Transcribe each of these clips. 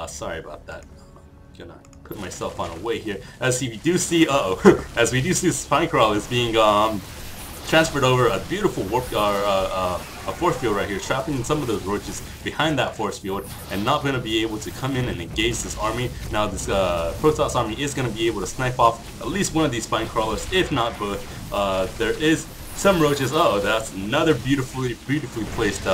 Sorry about that. Gonna put myself on a way here. As we do see, as we do see, Spinecrawl is being transferred over a beautiful warp, a force field right here, trapping some of those roaches behind that force field, and not going to be able to come in and engage this army. Now this Protoss army is going to be able to snipe off at least one of these Spinecrawlers, if not both. There is some roaches. Oh, that's another beautifully placed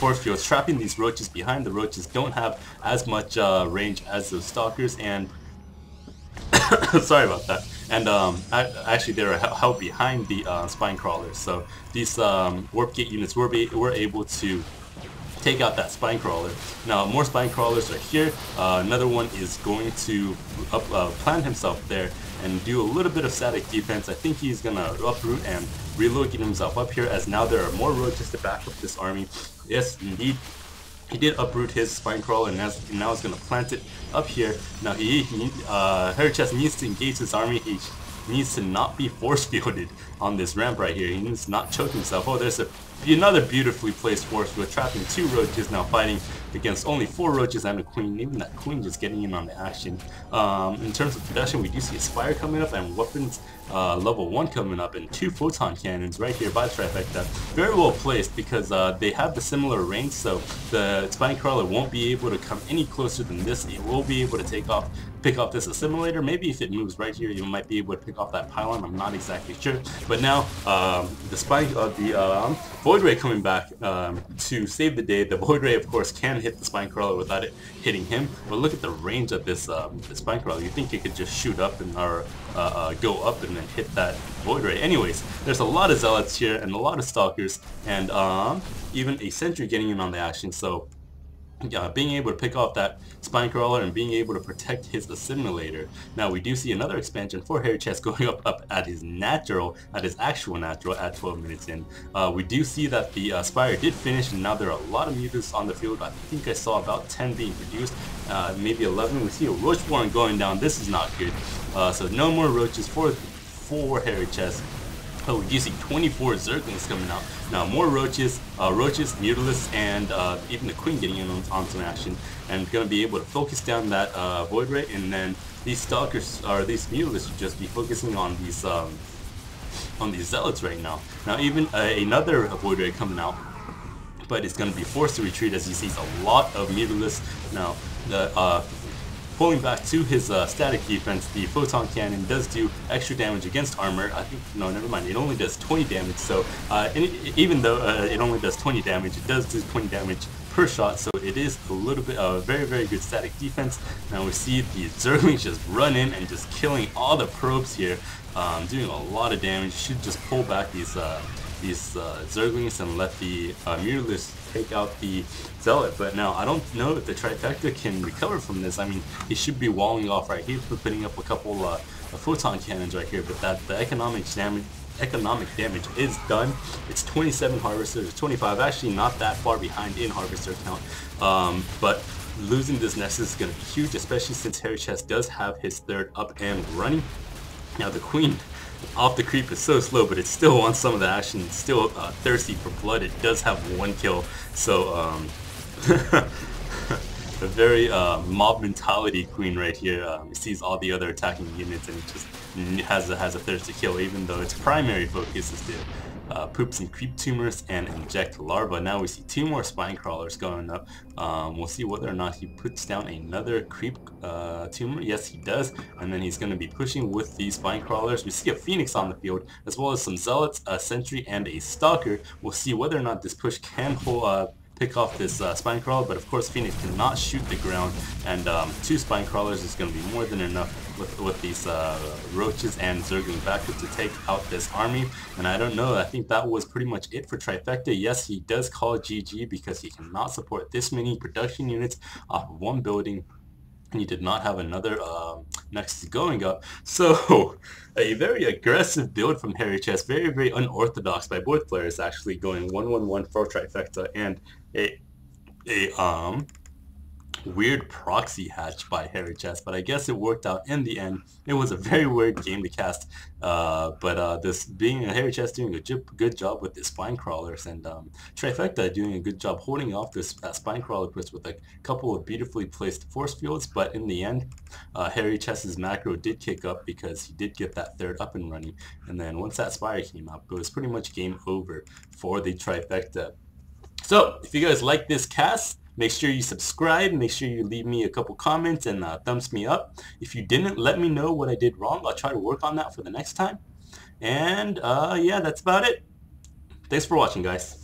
force field, trapping these roaches behind. The roaches don't have as much range as those stalkers, and sorry about that. And actually, they're held behind the spine crawlers. So these warp gate units were able to take out that spine crawler. Now more spine crawlers are here. Another one is going to plant himself there and do a little bit of static defense. I think he's gonna uproot and relocate himself up here, as now there are more roaches to back up this army. Yes, indeed. He did uproot his spine crawler, and now he's going to plant it up here. Now HaRyChEs needs to engage his army. He needs to not be force fielded on this ramp right here. He needs to not choke himself. Oh, there's another beautifully placed force field, trapping 2 roaches, now fighting against only 4 roaches and a queen. Even that queen just getting in on the action. In terms of production, we do see a spire coming up and weapons level 1 coming up, and 2 photon cannons right here by the Trifecta. Very well placed, because they have the similar range, so the spine crawler won't be able to come any closer than this. It will be able to pick off this assimilator. Maybe if it moves right here, you might be able to pick off that pylon. I'm not exactly sure. But now the spine of the Void Ray coming back to save the day. The Void Ray, of course, can hit the spine crawler without it hitting him. But look at the range of this spine crawler. You think it could just shoot up and go up and then hit that Void Ray. Anyways, there's a lot of zealots here and a lot of stalkers, and even a sentry getting in on the action. So being able to pick off that spine crawler and being able to protect his assimilator. Now we do see another expansion for HaRyChEs going up at his actual natural at 12 minutes in. We do see that the spire did finish, and now there are a lot of mutants on the field. I think I saw about 10 being produced, maybe 11. We see a roach swarm going down. This is not good. So no more roaches for HaRyChEs. Oh, we do see 24 Zerglings coming out. Now more roaches, Mutalisks, and even the Queen getting in on some action, and going to be able to focus down that Void Ray, and then these Stalkers, or these Mutalisks, will just be focusing on these Zealots right now. Now even another Void Ray coming out, but it's going to be forced to retreat, as he sees a lot of Mutalisks. Now the pulling back to his static defense, the photon cannon does do extra damage against armor. I think, no, never mind, it only does 20 damage, so even though it only does 20 damage, it does do 20 damage per shot, so it is a little bit of very good static defense. Now we see the Zerglings just run in and just killing all the probes here, doing a lot of damage. You should just pull back these Zerglings and let the Mutalisks take out the Zealot. But now I don't know if the Trifecta can recover from this. I mean, he should be walling off right here, putting up a couple of photon cannons right here, but the economic damage is done. It's 27 harvesters, 25, actually not that far behind in harvester count, but losing this Nexus is going to be huge, especially since HaRyChEs does have his 3rd up and running. Now the Queen off the creep is so slow, but it still wants some of the action. It's still thirsty for blood. It does have 1 kill, so a very mob mentality Queen right here. It sees all the other attacking units and it just has a thirst to kill, even though its primary focus is to poop some creep tumors and inject larvae. Now we see 2 more spine crawlers going up. We'll see whether or not he puts down another creep tumor. Yes, he does, and then he's going to be pushing with these spine crawlers. We see a phoenix on the field, as well as some zealots, a sentry, and a stalker. We'll see whether or not this push can pick off this spine crawler, but of course Phoenix cannot shoot the ground, and 2 spine crawlers is going to be more than enough with these roaches and Zergling backup to take out this army. And I don't know, I think that was pretty much it for Trifecta. Yes, he does call GG because he cannot support this many production units off of 1 building. He did not have another Nexus going up. So a very aggressive build from HaRyChEs, very unorthodox by both players, actually going 1-1-1 for Trifecta, and a weird proxy hatch by HaRyChEs, but I guess it worked out in the end. It was a very weird game to cast, but this being a HaRyChEs doing a good job with the spine crawlers, and Trifecta doing a good job holding off this spine crawler push with a couple of beautifully placed force fields. But in the end, HaRyChEs's macro did kick up because he did get that third up and running, and then once that spire came up, it was pretty much game over for the Trifecta. So, if you guys like this cast, make sure you subscribe, make sure you leave me a couple comments and thumbs me up. If you didn't, let me know what I did wrong. I'll try to work on that for the next time. And yeah, that's about it. Thanks for watching, guys.